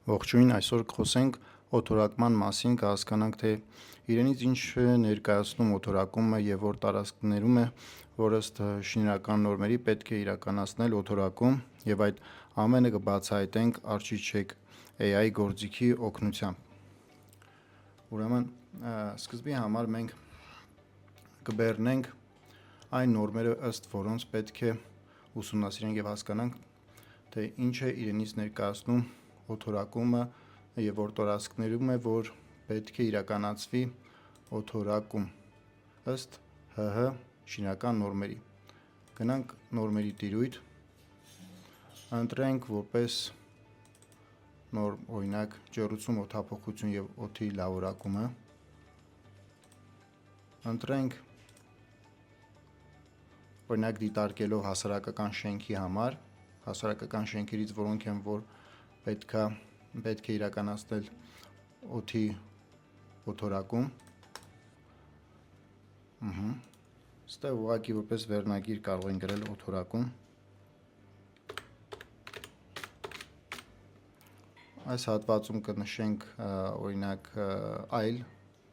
Ողջույն, այսօր կխոսենք օթորակման մասին, կհասկանանք, թե իրենից ինչ ներկայացնում օթորակումը եւ որ տարածքներում է, որ ըստ շինարական նորմերի պետք է իրականացնել օթորակում եւ այդ ամենը կբացահայտենք Architect AI գործիքի օգնությամբ։ Ուրեմն, սկզբի համար մենք կբեռնենք այն նորմերը, ըստ որոնց պետք է ուսումնասիրենք եւ հասկանանք, թե ինչ է իրենից ներկայացնում օթորակումը եւ որ տարածքներում է, որ պետք է իրականացվի օթորակում ըստ ՀՀ շինական նորմերի։ Գնանք նորմերի տիրույթ, ընտրենք որպես նորմ, օրինակ ջեռուցում, օդափոխություն եւ օդի լավորակումը, ընտրենք օրինակ դիտարկելով հասարակական շենքի համար, հասարակական շենքերից որոնք են, որ պետք է իրականացնել օդի օթորակում։ Ստեղ ուղղակի որպես վերնագիր կարող են գրել օթորակում։ Այս հատվածում կնշենք օրինակ այլ,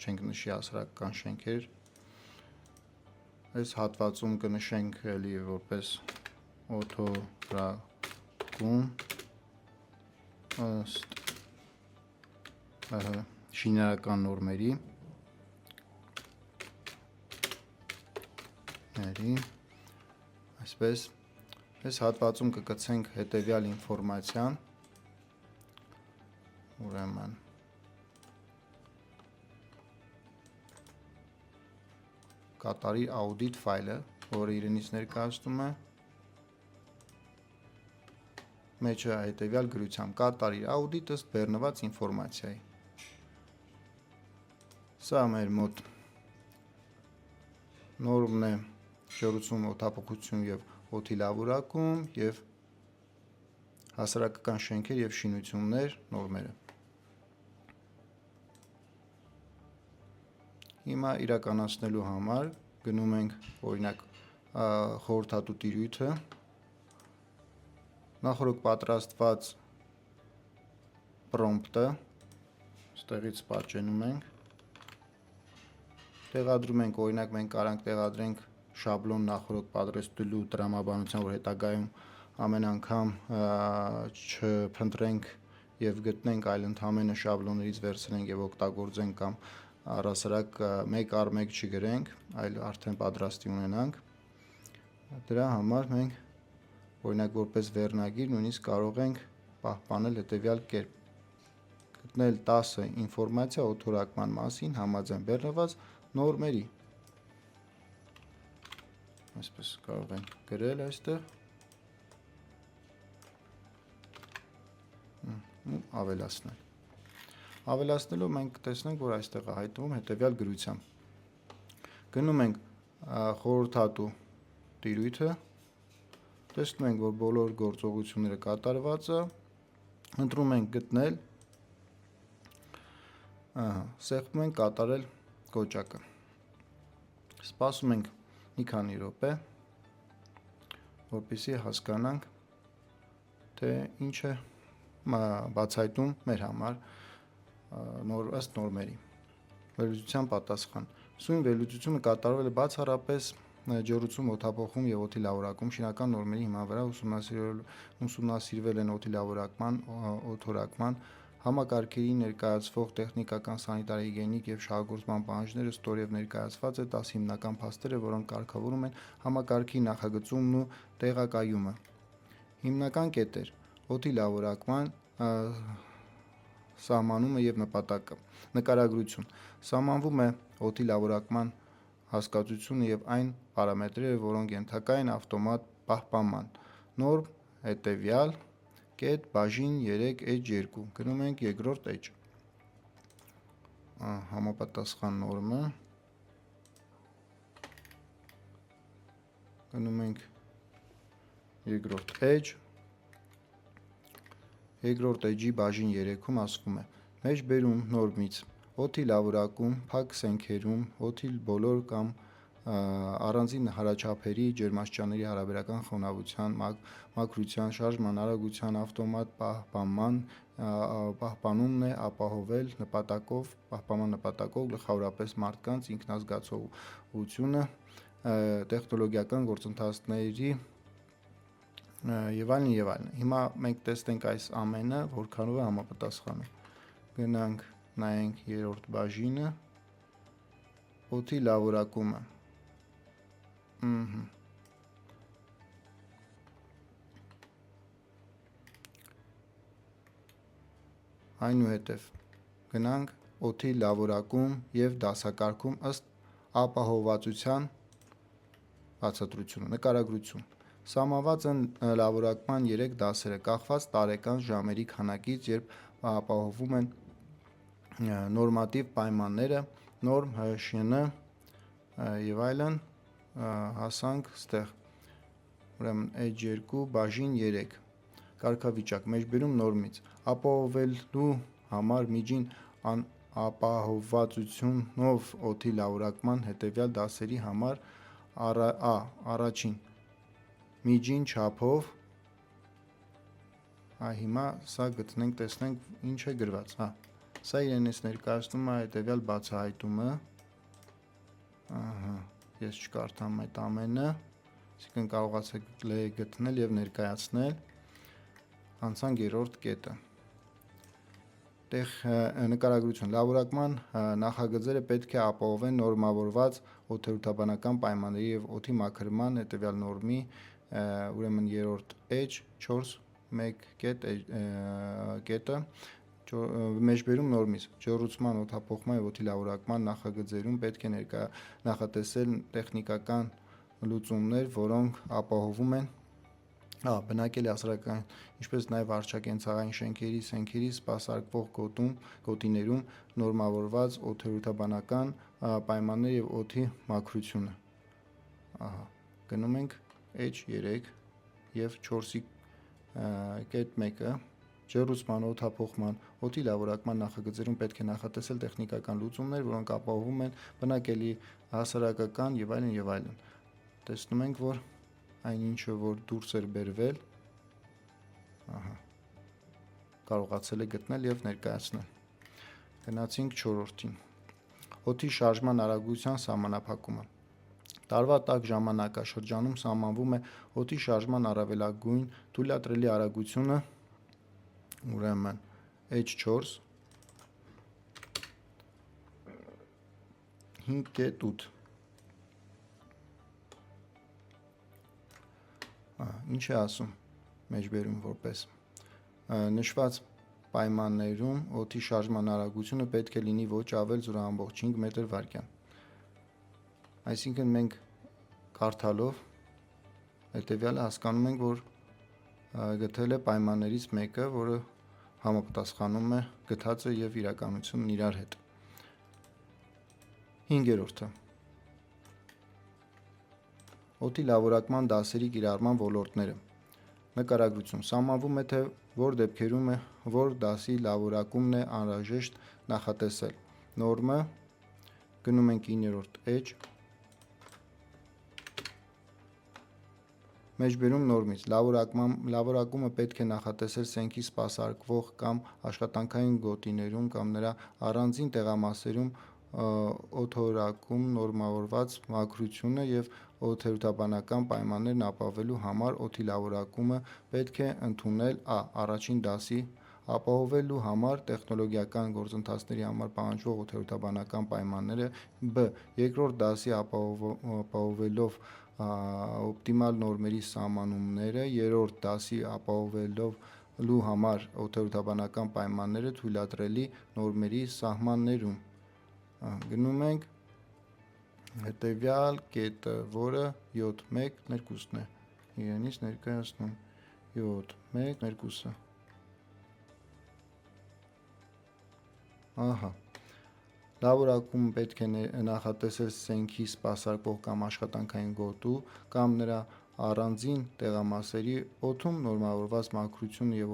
չենք նշի հասարակական շենքեր։ Այս հատվածում կնշենք էլի որպես օթորակում ըստ շինարական նորմերի, այսպես, այս հատվածում կգցենք հետևյալ ինֆորմացիան, ուրեմն կատարի audit ֆայլը, որը իրենից ներկայացնում է մեջը հետևյալ գրությամբ կատարի audit ըստ բեռնված ինֆորմացիայի։ Սա մեր մոտ նորմն է ջեռուցում, օդափոխություն եւ օդի լավորակում եւ հասարակական շենքեր եւ շինություններ նորմերը։ Հիմա իրականացնելու համար գնում ենք օրինակ խորհրդատու տիրույթը, նախորդ պատրաստված պրոմպտը ստեղից պատճենում ենք, տեղադրում ենք, օրինակ մենք կարանք տեղադրենք շաբլոն նախորդ պատրաստելու տրամաբանության, որ հետագայում ամեն անգամ չփնտրենք եւ գտնենք, այլ ընդհանրապես շաբլոններից վերցնենք եւ օգտագործենք կամ առհասարակ մեկ առ մեկ չգրենք, այլ արդեն պատրաստի ունենանք։ Դրա համար մենք օրինակ որպես վերնագիր նույնիսկ կարող ենք պահպանել հետևյալ կերպ, գտնել 10 ինֆորմացիա օթորակման մասին համաձայն բեռնված նորմերի։ Այսպես կարող ենք գրել այստեղ ու ավելացնել։ Ավելացնելով մենք տեսնենք, որ այստեղ է հայտնվում հետևյալ գրությամբ։ Գնում ենք խորհրդատու տիրույթը, տեսնում ենք, որ բոլոր գործողությունները կատարված է, ընտրում ենք գտնել, սեղմում ենք կատարել կոճակը։ Սպասում ենք մի քանի րոպե, որպեսզի հասկանանք, թե ինչ է բացահայտում մեր համար ըստ նորմերի։ Վերլուծության պատասխան։ Սույն վերլուծությունը կատարվել է բացառապես ջեռուցում, օդափոխում եւ օդի լավորակում շինական նորմերի հիման վրա ուսումնասիրվել են օդի լավորակման, օթորակման համակարգերի ներկայացվող տեխնիկական, սանիտար-հիգիենիկ եւ շահագործման պահանջները, ստորև ներկայացված է 10 հիմնական փաստերը, որոնք կարգավորում են համակարգի նախագծումն ու տեղակայումը։ Հիմնական կետեր. օդի լավորակման սահմանումը եւ նպատակը։ Նկարագրություն. Սահմանվում է օդի լավորակման հասկացությունը եւ այն պարամետրերը, որոնք ենթակա են ավտոմատ պահպանման։ Նորմ հետեւյալ կետ բաժին 3H2 գնում ենք երկրորդ H համապատասխան նորմը գնում ենք երկրորդ H երկրորդ H-ի բաժին 3-ում ասվում է մեջբերում նորմից օդի լավորակում, փակ սենքերում, օդի բոլոր կամ առանձին հարաչափերի, ջերմաստիճանների հարաբերական խոնավության, մաքրության, շարժման արագության ավտոմատ պահպանումն է ապահովել պահպանման նպատակով գլխավորապես մարդկանց ինքնազգացողությունը, տեխնոլոգիական գործընթացների եւ այլն եւ այլն։ Հիմա մենք տեսնենք այս ամենը որքանով է համապատասխանում։ Գնանք նայենք երրորդ բաժինը, օդի լավորակումը։ Այնուհետև գնանք օդի լավորակում եւ դասակարգում ըստ ապահովվածության բացատրությունը, նկարագրություն։ Սահմանված են լավորակման 3 դասերը, կախված տարեկան ժամերի քանակից, երբ ապահովում են նորմատիվ պայմանները, նորմ ՀՇՆ եւ այլն, հասանք ստեղ։ Ուրեմն H2 բաժին 3 կարգավիճակ մեջբերում նորմից ապահովելու համար միջին ապահովվածությունով օդի լավորակման հետևյալ դասերի համար առաջին միջին չափով հիմա սա գտնենք, տեսնենք ինչ է գրված, սա իրենից ներկայացնում է հետևյալ բացահայտումը, ես չկարդամ այդ ամենը, այսինքն կարողացեք գտնել եւ ներկայացնել, անցանք երրորդ կետը, նկարագրություն, լավորակման նախագծերը պետք է ապահովեն նորմավորված օդերութաբանական պայմանների եւ օդի մաքրման հետեւյալ նորմի, ուրեմն երրորդ H4 կետը մեջբերում նորմից ջեռուցման, օդափոխման եւ օդի լավորակման նախագծերում պետք է նախատեսել տեխնիկական լուծումներ, որոնք ապահովում են բնակելի հասարակական, ինչպես նաև վարչակենցաղային շենքերի, սենքերի սպասարկվող գոտիներում նորմավորված օդերութաբանական պայմաններ եւ օդի մաքրությունը։ Գնում ենք H3 եւ 4-ի կետ 1-ը ջեռուցման, օդափոխման, օդի լավորակման նախագծերում պետք է նախատեսել տեխնիկական լուծումներ, որոնք ապահովում են բնակելի հասարակական եւ այլն եւ այլն։ Տեսնում ենք, որ այն ինչը որ դուրս էր բերվել, կարողացել է գտնել եւ ներկայացնել։ Գնացինք 4-ին։ Օդի շարժման արագության սահմանափակումը։ Տարվա տաք ժամանակաշրջանում սահմանվում է օդի շարժման առավելագույն թույլատրելի արագությունը, ուրեմն H4 5.8 ինչ է ասում մեջբերում որպես նշված պայմաններում օդի շարժման արագությունը պետք է լինի ոչ ավել 0.5 մետր/վայրկյան։ Այսինքն մենք կարդալով հետևյալը հասկանում ենք, որ գտել է պայմաններից մեկը, որը համապատասխանում է գտածը եւ իրականությունն իրար հետ։ 5-րդը օդի լավորակման դասերի կիրառման ոլորտները։ Նկարագրություն։ Սահմանվում է, թե որ դեպքերում է որ դասի լավորակումն է անհրաժեշտ նախատեսել։ Նորմը գնում ենք 9-րդ H մեջբերում նորմից լավորակումը պետք է նախատեսել սենքի սպասարկվող կամ աշխատանքային գոտիներում կամ նրա առանձին տեղամասերում օդորակում նորմավորված մաքրությունը եւ օդերութաբանական պայմաններն ապահովելու համար օդի լավորակումը պետք է ընդունել առաջին դասի ապահովելու համար տեխնոլոգիական գործընթացների համար պահանջվող օդերութաբանական պայմանները, երկրորդ դասի ապահովելով օպտիմալ նորմերի սահմանումները, երրորդ դասի ապահովելու համար օդերութաբանական պայմանները թույլատրելի նորմերի սահմաններում։ Գնում ենք հետևյալ կետը, որը 7.1.2-ն է, իրենից ներկայացնում 7.1.2-ը։ Լավորակում պետք է նախատեսել սենքի սպասարկվող կամ աշխատանքային գոտու կամ նրա առանձին տեղամասերի օդում նորմավորված մաքրությունը եւ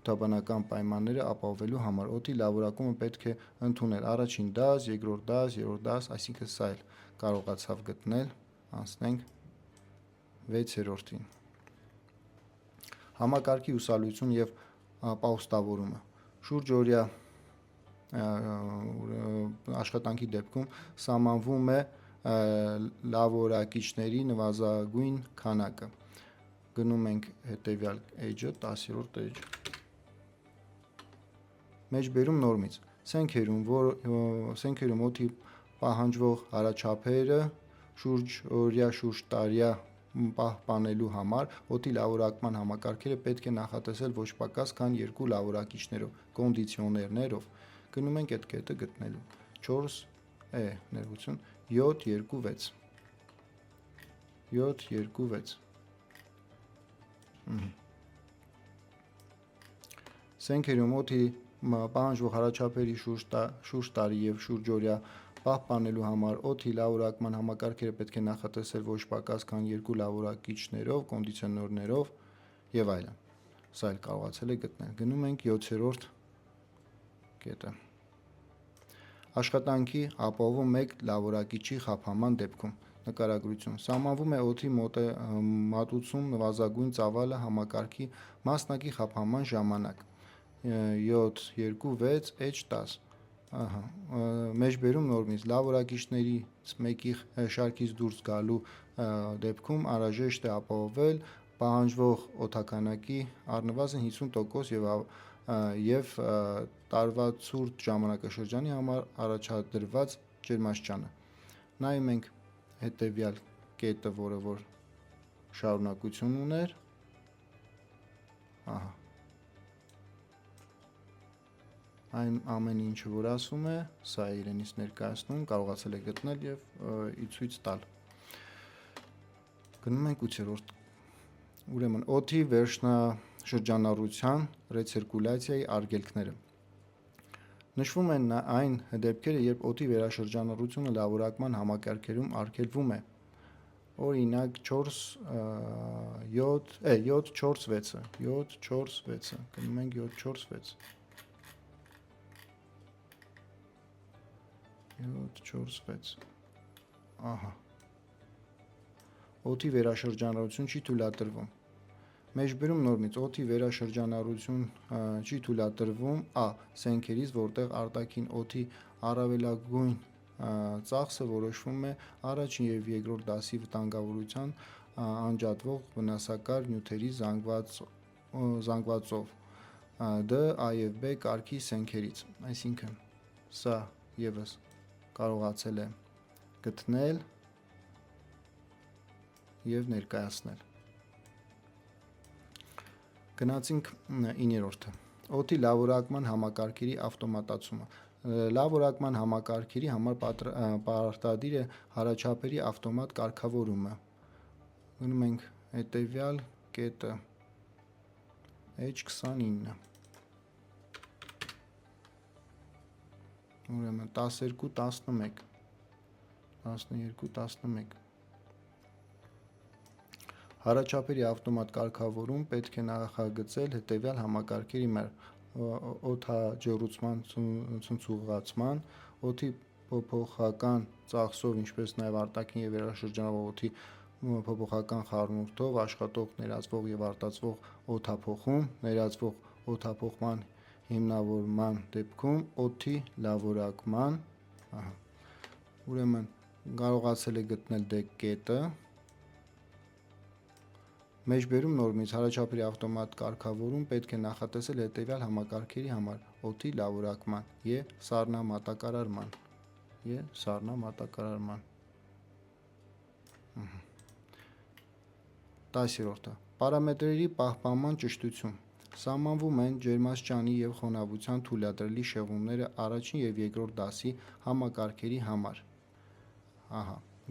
օդաբանական պայմանները ապահովելու համար օդի լավորակումը պետք է ընդունել առաջին դաս, երկրորդ դաս, երրորդ դաս, այսինքն սա էլ կարողացավ գտնել, անցնենք 6-րդին։ Համակարգի հուսալիություն եւ պահուստավորումը։ Շուրջօրյա աշխատանքի դեպքում սահմանվում է լավորակիչների նվազագույն քանակը։ Գնում ենք հետևյալ էջը, 10-րդ էջ։ Մեջբերում նորմից։ Սենքերում օդի պահանջվող հարաչափերը շուրջտարյա պահպանելու համար օդի լավորակման համակարգերը պետք է նախատեսել ոչ պակաս քան 2 լավորակիչներով, կոնդիցիոներներով։ Գնում ենք այդ կետը գտնելու։ 4 ներողություն 726 726 Սենքերում օդի պահանջվող հարաչափերի շուրջտարի եւ շուրջօրյա պահպանելու համար օդի լավորակման համակարգերը պետք է նախատեսել ոչ պակաս քան 2 լավորակիչներով, կոնդիցիոներներով եւ այլն։ Սա էլ կարողացել է գտնել։ Գնում ենք 7-րդ կետը։ Աշխատանքի ապահովում 1 լավորակիչի խափանման դեպքում նկարագրություն։ Սահմանվում է օդի մատուցում նվազագույն ծավալը համակարգի մասնակի խափանման ժամանակ 726 H10 Մեջբերում նորմից լավորակիչներից մեկի շարքից դուրս գալու դեպքում անհրաժեշտ է ապահովել պահանջվող օդաքանակի առնվազն 50% եւ տարվա ցուրտ ժամանակաշրջանի համար առաջադրված ջերմաստիճանը։ Նայում ենք հետևյալ կետը, որը որ շարունակություն ուներ։ Այն ամեն ինչը որ ասում է, սա է իրենից ներկայացնում, կարողացել է գտնել եւ ցույց տալ։ Գնում ենք 8-րդ։ Ուրեմն օդի վերջնաշրջանառության ռեցիրկուլյացիայի արգելքները։ Նշվում են այն դեպքերը, երբ օդի վերաշրջանառությունը լավորակման համակարգերում արգելվում է։ Օրինակ 746-ը, 746-ը, գնում ենք 746 746 Օդի վերաշրջանառություն չի թույլատրվում։ Մեջբերում նորմից օդի վերաշրջանառություն չի թույլատրվում սենքերից, որտեղ արտաքին օդի առավելագույն ծախսը որոշվում է առաջին եւ երկրորդ դասի վտանգավորության անջատվող վնասակար նյութերի զանգվածով D, A եւ B կարգի սենքերից, այսինքն սա եւս կարողացել է գտնել եւ ներկայացնել։ Գնացինք 9-րդը։ Օդի լավորակման համակարգերի ավտոմատացումը։ Լավորակման համակարգերի համար պարտադիր է հարաչափերի ավտոմատ կարգավորումը։ Գնում ենք հետևյալ կետը H29։ Ուրեմն 12-11 12-11 Հարաչափերի ավտոմատ կարգավորում պետք է նախագծել հետևյալ համակարգերի մեր օդաջեռուցման ցնցուղացման, օդի փոփոխական ծախսով, ինչպես նաև արտաքին եւ վերաշրջանառվող օդի փոփոխական խառնուրդով աշխատող ներածվող եւ արտածվող օդափոխում, ներածվող օդափոխման հիմնավորման դեպքում օդի լավորակման, ուրեմն կարողացել է գտնել D կետը։ Մեջբերում նորմից հարաչափերի ավտոմատ կարգավորում պետք է նախատեսել հետևյալ համակարգերի համար օդի լավորակման սառնամատակարարման 10-րդը Պարամետրերի պահպանման ճշտություն։ Սահմանվում են ջերմաստիճանի եւ խոնավության թույլատրելի շեղումները առաջին եւ երկրորդ դասի համակարգերի համար։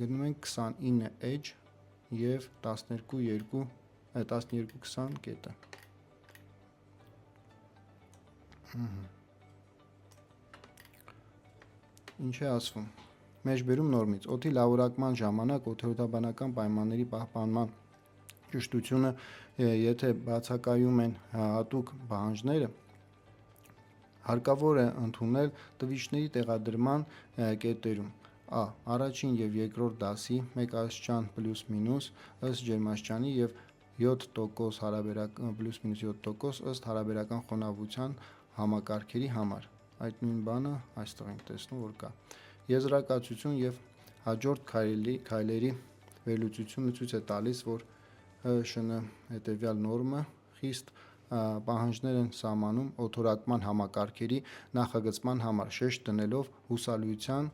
Գնում ենք 29 էջ եւ 12-20 կետը։ Ինչ է ասվում։ Մեջբերում նորմից օդի լավորակման ժամանակ օդերոդաբանական պայմանների պահպանման ճշտությունը, եթե բացակայում են հատուկ պահանջները, հարկավոր է ընդունել տվիչների տեղադրման կետերում Ա. Առաջին և երկրորդ դասի մեկ աստիճան պլյուս մինուս ըստ ջերմաստիճանի և 7% պլյուս մինուս 7% ըստ հարաբերական խոնավության համակարգերի համար։ Այդ նույն բանը այստեղ ենք տեսնում, որ կա։ Եզրակացություն և հաջորդ քայլերի վերլուծությունը ցույց է տալիս, որ ՀՇՆ հետևյալ նորմը խիստ պահանջներ են սահմանում օդորակման համակարգերի նախագծման համար, շեշտ դնելով հուսալիության,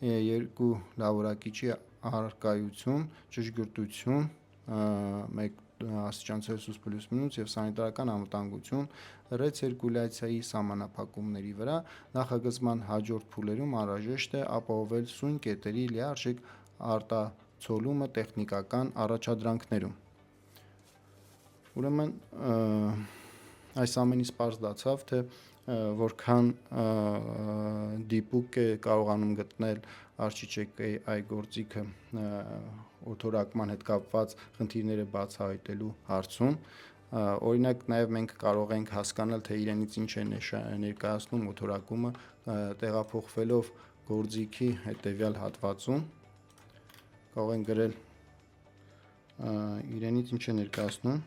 երկու լավորակիչի առկայություն, ճշգրտություն, 1°C պլյուս մինուս և սանիտարական անվտանգություն ռեցիրկուլյացիայի սահմանափակումների վրա նախագծման հաջորդ փուլերում անհրաժեշտ է ապահովել սույն կետերի լիարժեք արտացոլումը տեխնիկական առաջադրանքներում։ Ուրեմն այս ամենից պարզ դարձավ, թե որքան դիպուկ է կարողանում գտնել Architect-AI գործիքը օդորակման հետ կապված խնդիրները բացահայտելու հարցում։ Օրինակ, նաև մենք կարող ենք հասկանալ, թե իրենից ինչ է ներկայացնում օդորակումը տեղափոխվելով գործիքի հետևյալ հատվածում։ Կարող ենք գրել իրենից ինչ է ներկայացնում։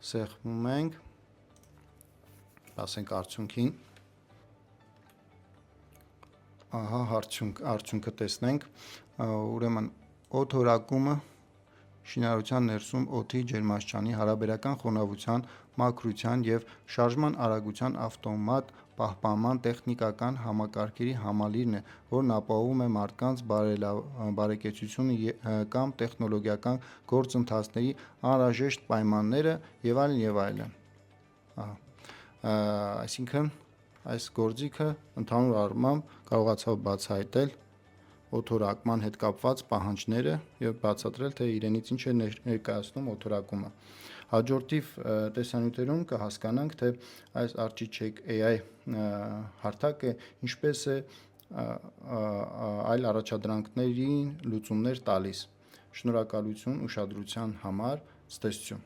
Սեղմում ենք, ասենք արդյունքին, արդյունքը տեսնենք, ուրեմն օդորակումը շինարարության ներսում օդի ջերմաստիճանի, հարաբերական խոնավության, մաքրության և շարժման արագության ավտոմատ պահպանման տեխնիկական համակարգերի համալիրն է, որն ապահովում է մարդկանց բարեկեցությունը կամ տեխնոլոգիական գործընթացների անհրաժեշտ պայմանները և այլն, և այլն։ Այսինքն այս գործիքը ընդհանուր առմամբ կարողացավ բացահայտել օդորակման հետ կապված պահանջները և բացատրել, թե իրենից ինչ է ներկայացնում օդորակումը։ Հաջորդիվ տեսանյութերում կհասկանանք, թե այս Architect-AI հարթակը ինչպես է այլ առաջադրանքներին լուծումներ տալիս։ Շնորհակալություն ուշադրության համար, ցտեսություն։